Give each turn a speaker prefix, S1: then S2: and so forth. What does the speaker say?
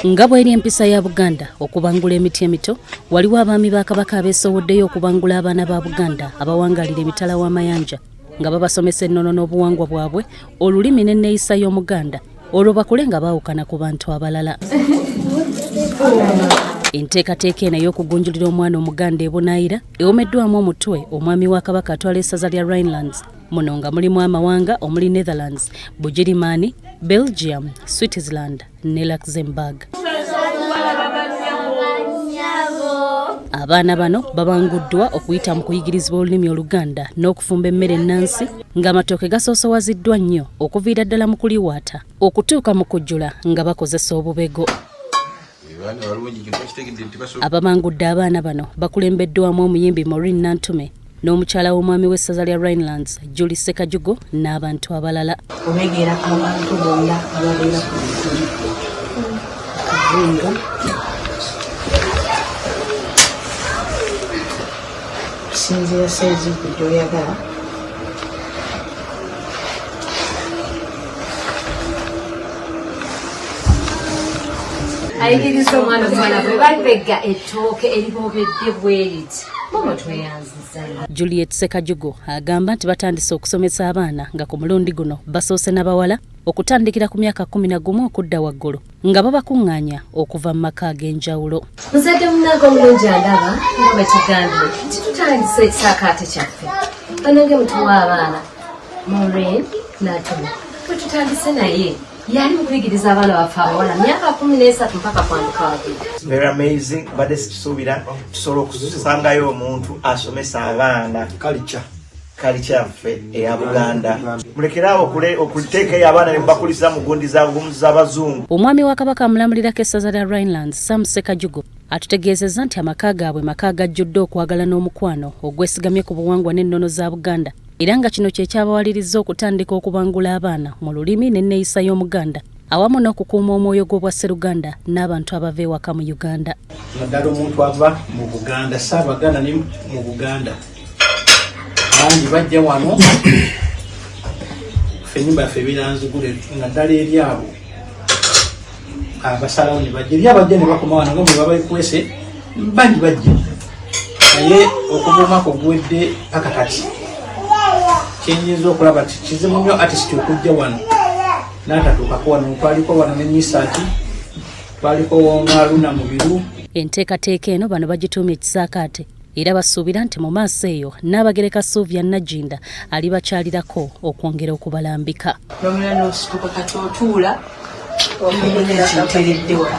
S1: Nga bw'eri empisa ya Buganda okubangula emiti emito, waliwo abaami ba Kabaka abeesowoddeyo okubangula abaana ba Buganda abawangalira emitala w'amayanja nga babasomesa ennono n'obuwangwa bwabwe, olulimi n'enneeyisa y'Omuganda, olwo bakule nga baawukana ku bantu abalala. Enteekateeka eno ey'okugunjulira omwana Omuganda e Bunaayira ewomeddwamu omutwe omwami wa Kabaka atwala essaza lya Rhinelands, muno nga mulimu amawanga omuli Netherlands, Bugirimaani, Belgium, Switzerland ne Luxembourg. Abaana bano babanguddwa okuyita mu kuyigirizibwa olulimi Oluganda n'okufumba emmere ennansi ng'amatooke gasoosowaziddwa nnyo okuviira ddala mu kuliwaata okutuuka mu kujjula nga bakozesa obubego. Ababangudde abaana bano bakulembeddwamu omuyimbi Maureen Nantume n'omukyala w'omwami w'essaza lya Rhinelands Julie Ssekajugo n'abantu abalala.
S2: Obeegera abantu bonna ababeera ku Kazinga sinzira saizi gy'oyagala.
S3: Ayigiriza omwana omwana bwe babega ettooke eriboobedde bweriti mama tweyanziza.
S1: Juliet Ssekajugo agamba nti batandise okusomesa abaana nga ku mulundi guno basoose n'abawala okutandikira ku myaka 11 okudda waggulu nga babakuŋŋaanya okuva mu maka ag'enjawulo.
S3: Muzadde munange omulungi andaba nga bwe tugambye nti tutandise ekisaakaate kyaffe. Banange mutuwa abaana Maureen Nantume twe tutandise naye yali mukuyigiriza abaana baffe abawala myaka 13 mpaka kwandika.
S4: Very amazing. Badde sikisuubira tusobola okusangayo omuntu asomesa abaana culture yaffe eya Buganda. Mulekerawo okuteekayo abaana ne bakuliza mu gundi z'abazungu.
S1: Omwami wa Kabaka amulamulirako essaza lya Rhinelands Sam Ssekajugo atutegeezezza nti amaka gaabwe maka gajjudde okwagala n'omukwano ogwesigamye ku buwangwa n'ennono za Buganda, era nga kino kye kyabawaliriza okutandika okubangula abaana mu lulimi n'enneeyisa y'Omuganda awamu n'okukuuma omwoyo gw'obwa Sseruganda n'abantu abava ewaka mu Uganda.
S5: Naddala omuntu ava mu Buganda Ssaabaganda ne mu Buganda bangi bajja wano ffe ennyumba yaffe ebiranzigule naddala eri abo abasalawo ne bajja eri abajja ne bakoma wano nga mwe babakwese bangi bajja naye okuva omwaka oguwedde paka kati kyenyinza okulaba ti kizibu nnyo artist okujja wano n'atatuukako wano. Twaliko wano ne Misaati, twaliko Wongaluna mu biru.
S1: Enteekateeka eno bano bagituumye ekisaakaate era basuubira nti mu maaso eyo Nnaabagereka Sylvia Najinda alibakyalirako okwongera okubalambika.
S2: Nomula n'osituka kati otuula omanya nti nteredde wala.